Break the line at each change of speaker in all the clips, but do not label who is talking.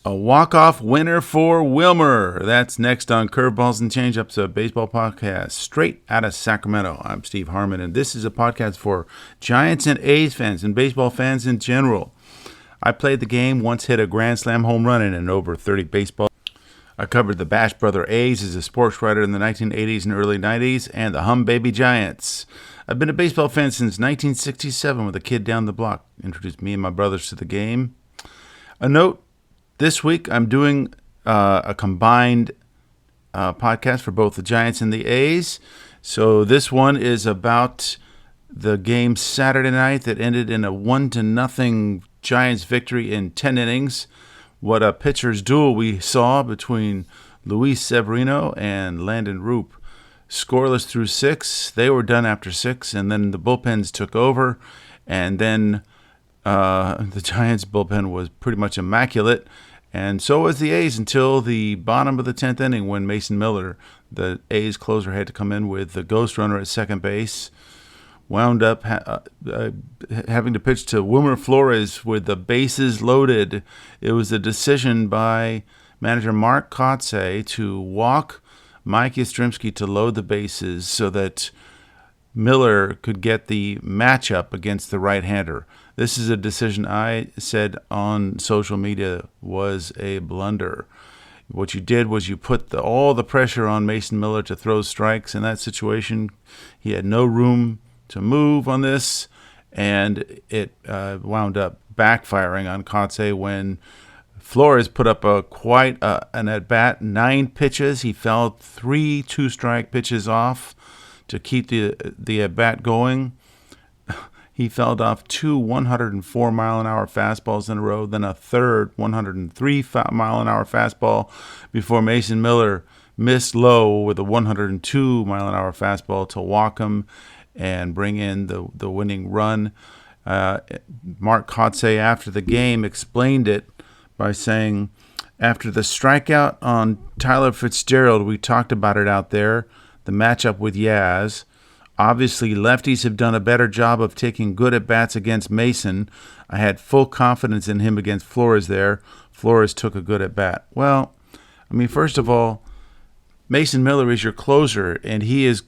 A walk-off winner for Wilmer. That's next on Curveballs and Changeups, a baseball podcast straight out of Sacramento. I'm Steve Harmon, and this is a podcast for Giants and A's fans and baseball fans in general. I played the game, once hit a grand slam home run in over 30 baseball. I covered the Bash Brother A's as a sports writer in the 1980s and early 90s, and the Hum Baby Giants. I've been a baseball fan since 1967 with a kid down the block introduced me and my brothers to the game. A note, this week I'm doing a combined podcast for both the Giants and the A's. So this one is about the game Saturday night that ended in a 1-0 Giants victory in 10 innings. What a pitcher's duel we saw between Luis Severino and Landon Roop. Scoreless through 6. They were done after 6, and then the bullpens took over. And then the Giants' bullpen was pretty much immaculate. And so was the A's until the bottom of the 10th inning when Mason Miller, the A's closer, had to come in with the ghost runner at second base. Wound up having to pitch to Wilmer Flores with the bases loaded. It was a decision by manager Mark Kotsay to walk Mike Yastrzemski to load the bases so that Miller could get the matchup against the right-hander. This is a decision I said on social media was a blunder. What you did was you put all the pressure on Mason Miller to throw strikes in that situation. He had no room to move on this, and it wound up backfiring on Kotsay when Flores put up quite an at-bat, 9 pitches. He fouled 3 two-strike pitches off to keep the at-bat going. He fouled off 2 104-mile-an-hour fastballs in a row, then a third 103-mile-an-hour fastball before Mason Miller missed low with a 102-mile-an-hour fastball to walk him and bring in the winning run. Mark Kotsay, after the game, explained it by saying, after the strikeout on Tyler Fitzgerald, we talked about it out there, the matchup with Yaz. Obviously, lefties have done a better job of taking good at-bats against Mason. I had full confidence in him against Flores there. Flores took a good at-bat. Well, I mean, first of all, Mason Miller is your closer, and he is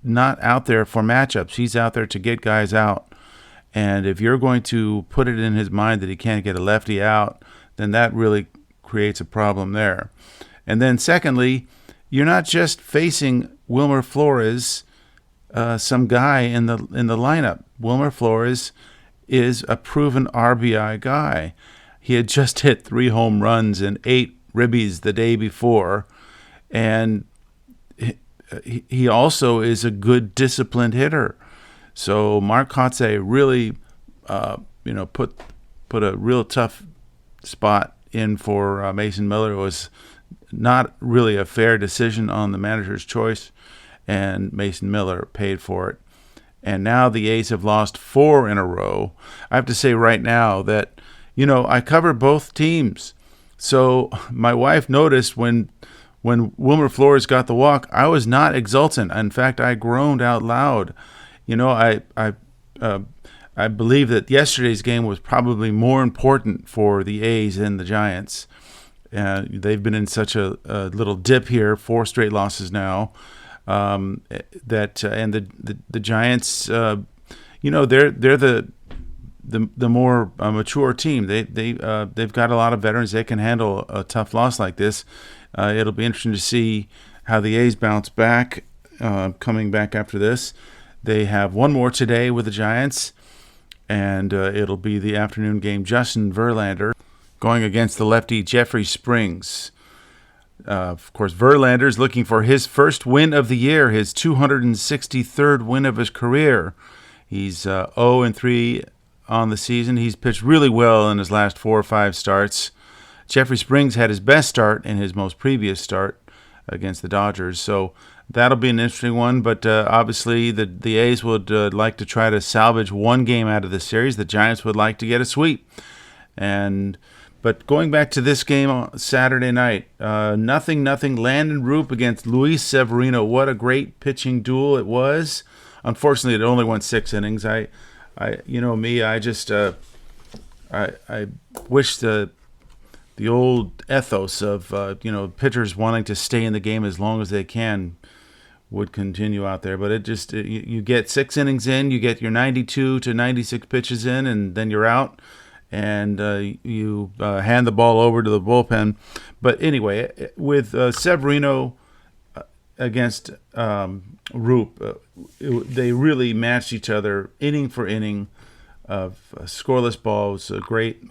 not out there for matchups. He's out there to get guys out. And if you're going to put it in his mind that he can't get a lefty out, then that really creates a problem there. And then secondly, you're not just facing Wilmer Flores, some guy in the lineup. Wilmer Flores is a proven RBI guy. He had just hit 3 home runs and 8 ribbies the day before, and he also is a good disciplined hitter. So Mark Kotsay really, put a real tough spot in for Mason Miller. It was not really a fair decision on the manager's choice, and Mason Miller paid for it. And now the A's have lost 4 in a row. I have to say right now that, I cover both teams. So my wife noticed when Wilmer Flores got the walk, I was not exultant. In fact, I groaned out loud. I believe that yesterday's game was probably more important for the A's than the Giants. They've been in such a little dip here, 4 straight losses now. And the Giants, they're the more mature team. They've got a lot of veterans. They can handle a tough loss like this. It'll be interesting to see how the A's bounce back, coming back after this. They have one more today with the Giants, and it'll be the afternoon game. Justin Verlander going against the lefty Jeffrey Springs. Of course, Verlander's looking for his first win of the year, his 263rd win of his career. He's 0-3 on the season. He's pitched really well in his last 4 or 5 starts. Jeffrey Springs had his best start in his most previous start against the Dodgers. So that'll be an interesting one. But obviously the A's would like to try to salvage one game out of the series. The Giants would like to get a sweep. But going back to this game on Saturday night, 0-0 Landon Roop against Luis Severino. What a great pitching duel it was. Unfortunately, it only went 6 innings. I wish the the old ethos of pitchers wanting to stay in the game as long as they can would continue out there. But you get 6 innings in, you get your 92 to 96 pitches in, and then you're out, and you hand the ball over to the bullpen. But anyway, with Severino against Roop, they really matched each other inning for inning of scoreless balls. Great.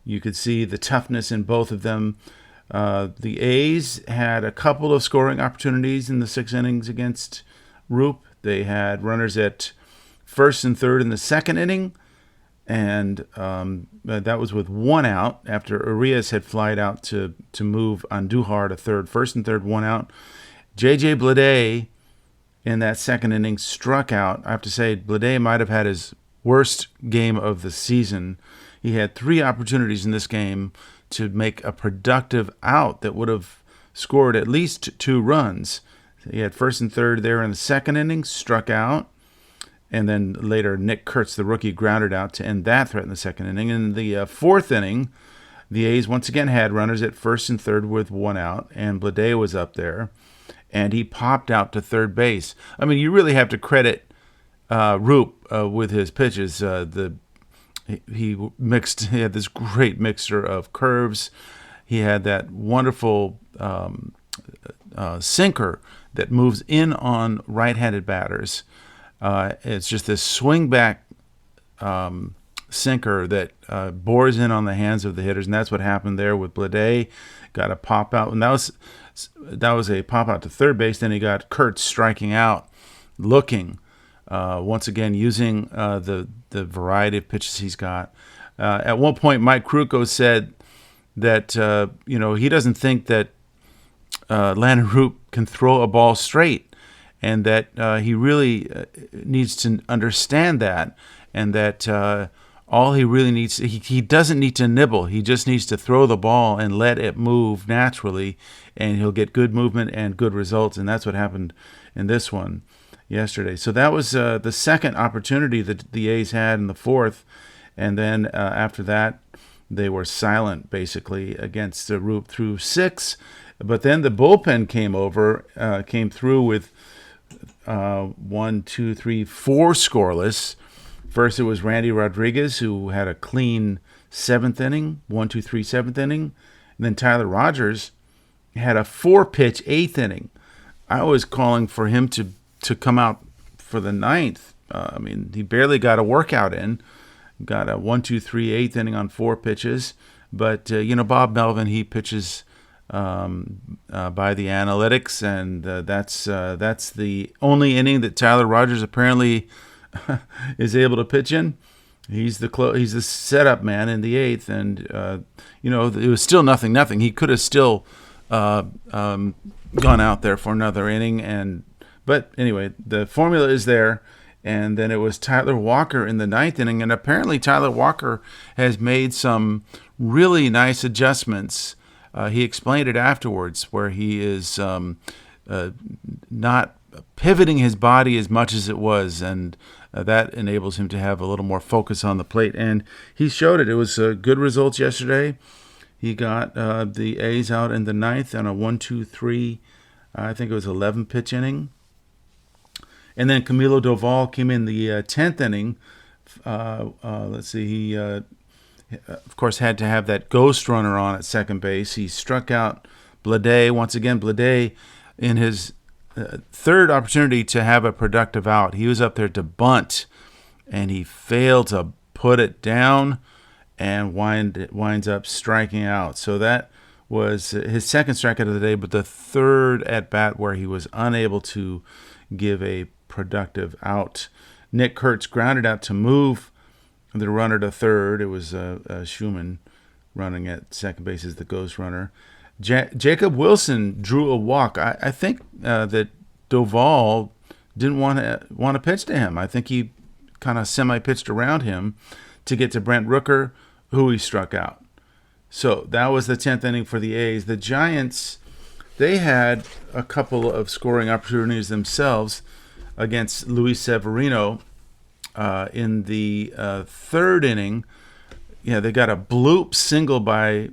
You could see the toughness in both of them. The A's had a couple of scoring opportunities in the 6 innings against Roop. They had runners at first and third in the second inning, and that was with 1 out after Urias had flied out to move Andujar to third. First and third, 1 out. J.J. Bleday in that second inning struck out. I have to say, Bleday might have had his worst game of the season. He had 3 opportunities in this game to make a productive out that would have scored at least 2 runs. He had first and third there in the second inning, struck out, and then later Nick Kurtz, the rookie, grounded out to end that threat in the second inning. In the fourth inning, the A's once again had runners at first and third with 1 out, and Bleday was up there, and he popped out to third base. I mean, you really have to credit Roop with his pitches. He had this great mixture of curves. He had that wonderful sinker that moves in on right-handed batters. It's just this swing back sinker that bores in on the hands of the hitters, and that's what happened there with Bleday. Got a pop out, and that was a pop out to third base. Then he got Kurtz striking out, looking. Once again, using the variety of pitches he's got. At one point, Mike Krukow said that he doesn't think that Landon Roop can throw a ball straight, and that he really needs to understand that, and that all he really needs, he doesn't need to nibble. He just needs to throw the ball and let it move naturally, and he'll get good movement and good results, and that's what happened in this one yesterday. So that was the second opportunity that the A's had in the fourth, and then after that they were silent basically against Roop through 6. But then the bullpen came through with 1, 2, 3, 4 scoreless. First it was Randy Rodriguez, who had a clean 7th inning, 1, 2, 3, 7th inning. And then Tyler Rogers had a 4-pitch 8th inning. I was calling for him to come out for the 9th. He barely got a workout in. Got a 1, 2, 3, 8th inning on 4 pitches. But, Bob Melvin, he pitches by the analytics, and that's the only inning that Tyler Rogers apparently is able to pitch in. He's the setup man in the 8th, and, it was still 0-0. He could have still gone out there for another inning, But anyway, the formula is there, and then it was Tyler Walker in the 9th inning, and apparently Tyler Walker has made some really nice adjustments. He explained it afterwards, where he is not pivoting his body as much as it was, and that enables him to have a little more focus on the plate, and he showed it. It was good results yesterday. He got the A's out in the 9th on a 1, 2, 3, I think it was 11-pitch inning. And then Camilo Doval came in the 10th inning. He, of course, had to have that ghost runner on at second base. He struck out Bleday. Once again, Bleday, in his third opportunity to have a productive out, he was up there to bunt, and he failed to put it down and winds up striking out. So that was his second strikeout of the day, but the third at-bat where he was unable to give a productive out. Nick Kurtz grounded out to move the runner to third. It was Schumann running at second base as the ghost runner. Jacob Wilson drew a walk. I think that Doval didn't want to pitch to him. I think he kind of semi-pitched around him to get to Brent Rooker, who he struck out. So that was the 10th inning for the A's. The Giants, they had a couple of scoring opportunities themselves against Luis Severino in the third inning. They got a bloop single by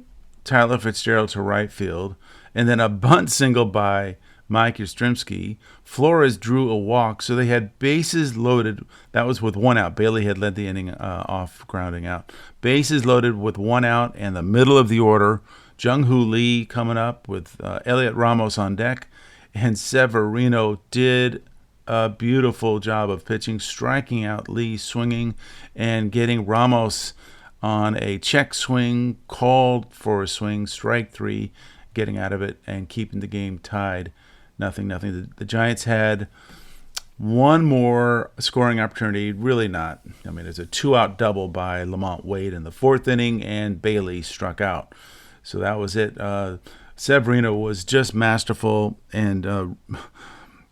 Tyler Fitzgerald to right field, and then a bunt single by Mike Yastrzemski. Flores drew a walk, so they had bases loaded. That was with one out. Bailey had led the inning off grounding out. Bases loaded with one out, and the middle of the order, Jung-Hoo Lee coming up with Elliot Ramos on deck, and Severino did a beautiful job of pitching, striking out Lee, swinging, and getting Ramos on a check swing, called for a swing, strike three, getting out of it, and keeping the game tied. 0-0. The Giants had one more scoring opportunity, really not. I mean, it's a 2-out double by Lamont Wade in the fourth inning, and Bailey struck out. So that was it. Severino was just masterful, and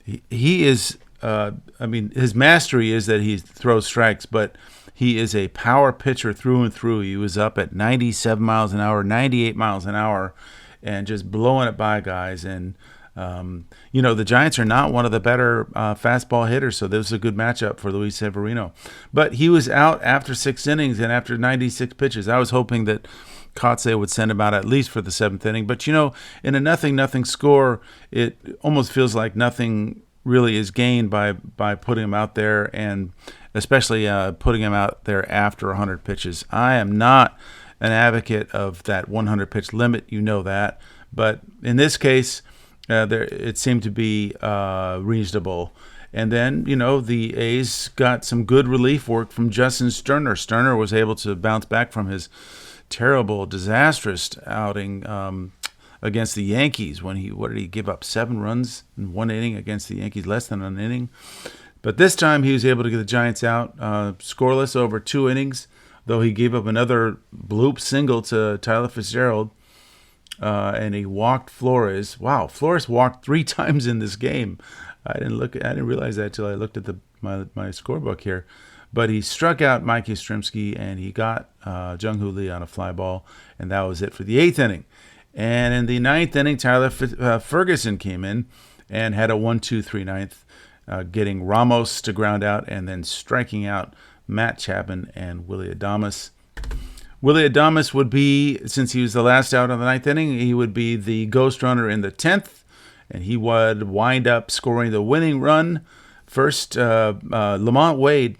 he is, his mastery is that he throws strikes, but he is a power pitcher through and through. He was up at 97 miles an hour, 98 miles an hour, and just blowing it by guys. And the Giants are not one of the better fastball hitters, so this was a good matchup for Luis Severino. But he was out after 6 innings and after 96 pitches. I was hoping that Kotsay would send him out at least for the 7th inning. But, in a 0-0 score, it almost feels like nothing really is gained by putting him out there, and especially putting him out there after 100 pitches. I am not an advocate of that 100-pitch limit. You know that. But in this case, it seemed to be reasonable. And then, the A's got some good relief work from Justin Sterner. Sterner was able to bounce back from his terrible, disastrous outing against the Yankees when what did he give up? 7 runs in 1 inning against the Yankees, less than an inning. But this time he was able to get the Giants out scoreless over 2 innings, though he gave up another bloop single to Tyler Fitzgerald. And he walked Flores. Wow, Flores walked 3 times in this game. I didn't realize that until I looked at my scorebook here. But he struck out Mike Yastrzemski, and he got Jung-Hoo Lee on a fly ball, and that was it for the 8th inning. And in the 9th inning, Tyler Ferguson came in and had a 1-2-3 ninth, getting Ramos to ground out and then striking out Matt Chapman and Willie Adames. Willie Adames would be, since he was the last out of the 9th inning, he would be the ghost runner in the 10th, and he would wind up scoring the winning run. First, Lamont Wade,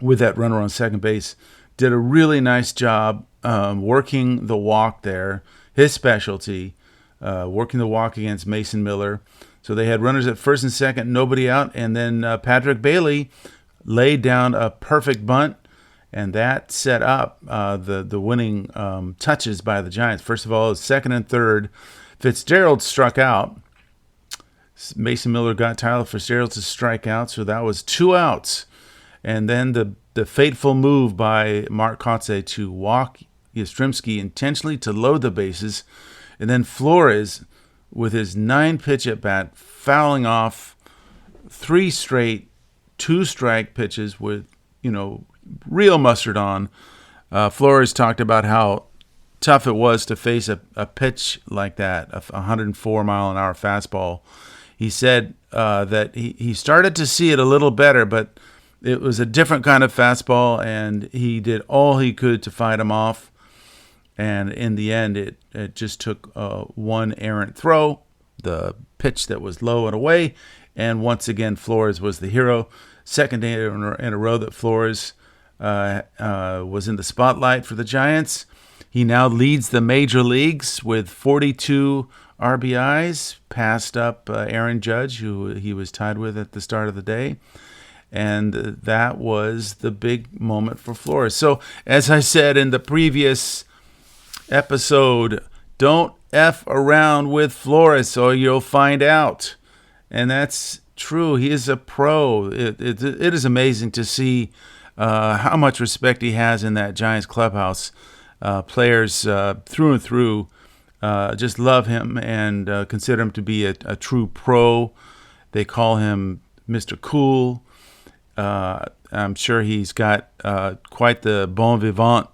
with that runner on second base, did a really nice job working the walk there, his specialty, working the walk against Mason Miller. So they had runners at first and second, nobody out, and then Patrick Bailey laid down a perfect bunt, and that set up the winning touches by the Giants. First of all, second and third, Fitzgerald struck out. Mason Miller got Tyler Fitzgerald to strike out, so that was 2 outs. And then the fateful move by Mark Kotsay to walk Yastrzemski intentionally to load the bases, and then Flores, with his 9-pitch at bat, fouling off 3 straight 2-strike pitches with real mustard on. Flores talked about how tough it was to face a pitch like that, a 104-mile-an-hour fastball. He said that he started to see it a little better, but it was a different kind of fastball, and he did all he could to fight him off. And in the end, it just took one errant throw, the pitch that was low and away, and once again, Flores was the hero. Second day in a row that Flores was in the spotlight for the Giants. He now leads the major leagues with 42 RBIs, passed up Aaron Judge, who he was tied with at the start of the day. And that was the big moment for Flores. So, as I said in the previous episode, don't F around with Flores or you'll find out. And that's true. He is a pro. It is amazing to see how much respect he has in that Giants clubhouse. Players through and through just love him and consider him to be a true pro. They call him Mr. Cool. I'm sure he's got quite the bon vivant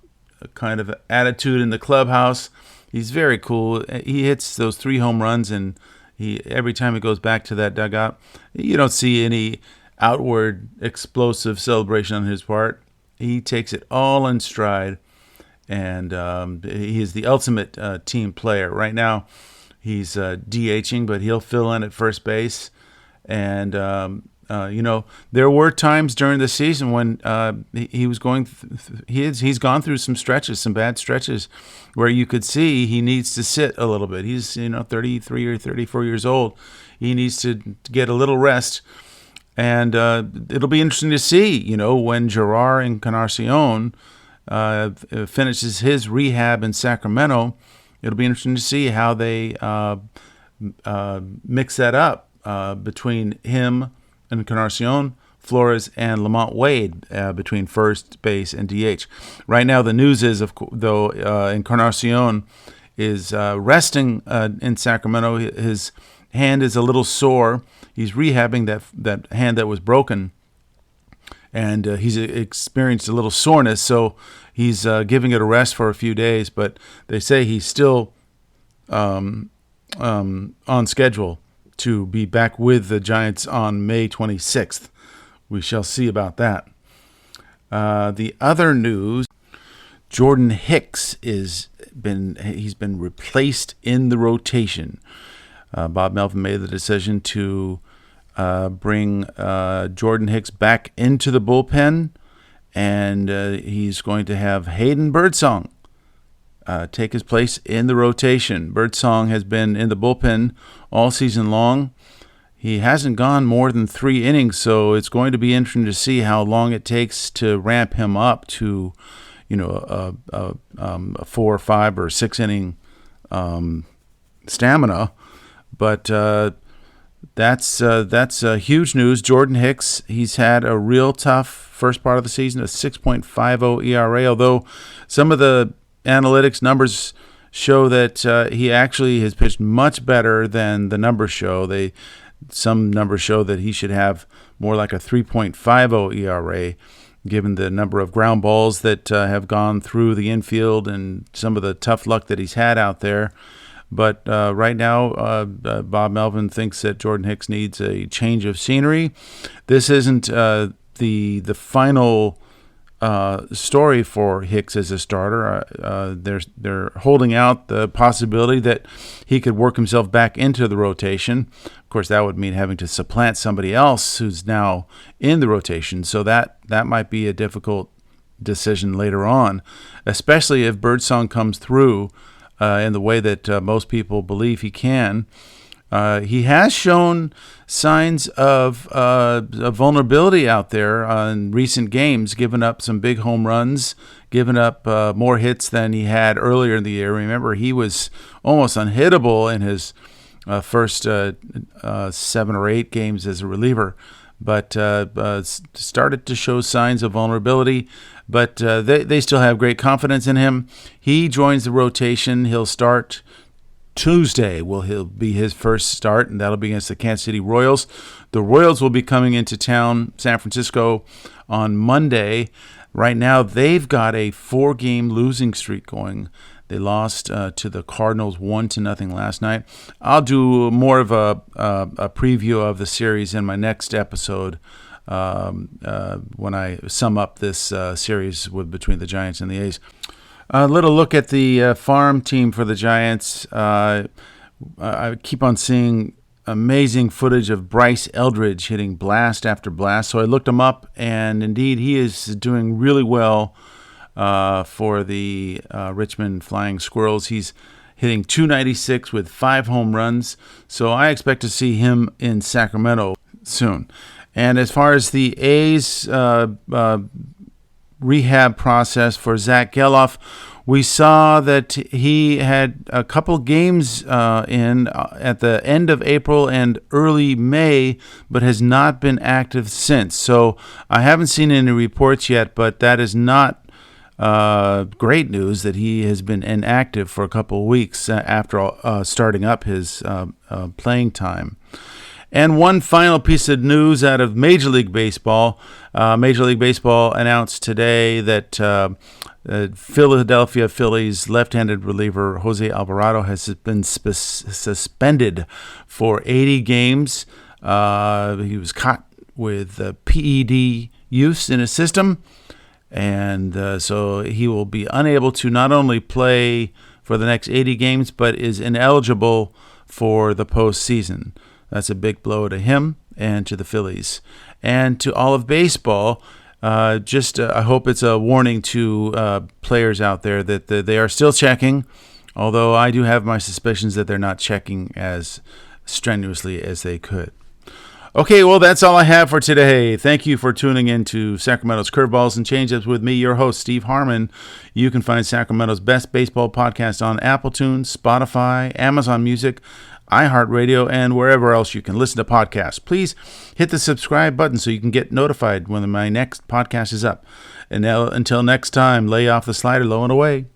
kind of attitude in the clubhouse. He's very cool. He hits those 3 home runs, and every time he goes back to that dugout, you don't see any outward explosive celebration on his part. He takes it all in stride, and he is the ultimate team player. Right now, he's DHing, but he'll fill in at first base. And there were times during the season when he was going. He's gone through some stretches, some bad stretches, where you could see he needs to sit a little bit. He's 33 or 34 years old. He needs to get a little rest, and it'll be interesting to see. When Gerard Encarnacion finishes his rehab in Sacramento, it'll be interesting to see how they mix that up between him, Encarnacion, Flores, and Lamont Wade between first base and DH. Right now, the news is, though, Encarnacion is resting in Sacramento. His hand is a little sore. He's rehabbing that hand that was broken, and he's experienced a little soreness, so he's giving it a rest for a few days. But they say he's still on schedule to be back with the Giants on May 26th. We shall see about that. The other news: Jordan Hicks he's been replaced in the rotation. Bob Melvin made the decision to bring Jordan Hicks back into the bullpen, and he's going to have Hayden Birdsong take his place in the rotation. Birdsong has been in the bullpen all season long. He hasn't gone more than 3 innings, so it's going to be interesting to see how long it takes to ramp him up to, a 4 or 5 or 6 inning stamina. But that's huge news. Jordan Hicks, he's had a real tough first part of the season, a 6.50 ERA, although some of the analytics numbers show that he actually has pitched much better than the numbers show. Some numbers show that he should have more like a 3.50 ERA, given the number of ground balls that have gone through the infield and some of the tough luck that he's had out there. But right now, Bob Melvin thinks that Jordan Hicks needs a change of scenery. This isn't the final story for Hicks as a starter. They're holding out the possibility that he could work himself back into the rotation. Of course, that would mean having to supplant somebody else who's now in the rotation. So that might be a difficult decision later on, especially if Birdsong comes through in the way that most people believe he can. He has shown signs of vulnerability out there in recent games, giving up some big home runs, giving up more hits than he had earlier in the year. Remember, he was almost unhittable in his first 7 or 8 games as a reliever, but started to show signs of vulnerability. But they still have great confidence in him. He joins the rotation. He'll start Tuesday. He'll be his first start, and that'll be against the Kansas City Royals. The Royals will be coming into town, San Francisco, on Monday. Right now, they've got a 4-game losing streak going. They lost to the Cardinals 1-0 last night. I'll do more of a preview of the series in my next episode when I sum up this series between the Giants and the A's. A little look at the farm team for the Giants. I keep on seeing amazing footage of Bryce Eldridge hitting blast after blast. So I looked him up, and indeed he is doing really well for the Richmond Flying Squirrels. He's hitting .296 with 5 home runs. So I expect to see him in Sacramento soon. And as far as the A's rehab process for Zach Geloff, we saw that he had a couple games in at the end of April and early May, but has not been active since. So I haven't seen any reports yet, but that is not great news that he has been inactive for a couple of weeks after starting up his playing time. And one final piece of news out of Major League Baseball. Major League Baseball announced today that Philadelphia Phillies left-handed reliever Jose Alvarado has been suspended for 80 games. He was caught with PED use in his system, And so he will be unable to not only play for the next 80 games, but is ineligible for the postseason. That's a big blow to him and to the Phillies. And to all of baseball, I hope it's a warning to players out there that they are still checking, although I do have my suspicions that they're not checking as strenuously as they could. Okay, well, that's all I have for today. Thank you for tuning in to Sacramento's Curveballs and Changeups with me, your host, Steve Harmon. You can find Sacramento's best baseball podcast on Apple Tunes, Spotify, Amazon Music, iHeartRadio, and wherever else you can listen to podcasts. Please hit the subscribe button so you can get notified when my next podcast is up. And now, until next time, lay off the slider low and away.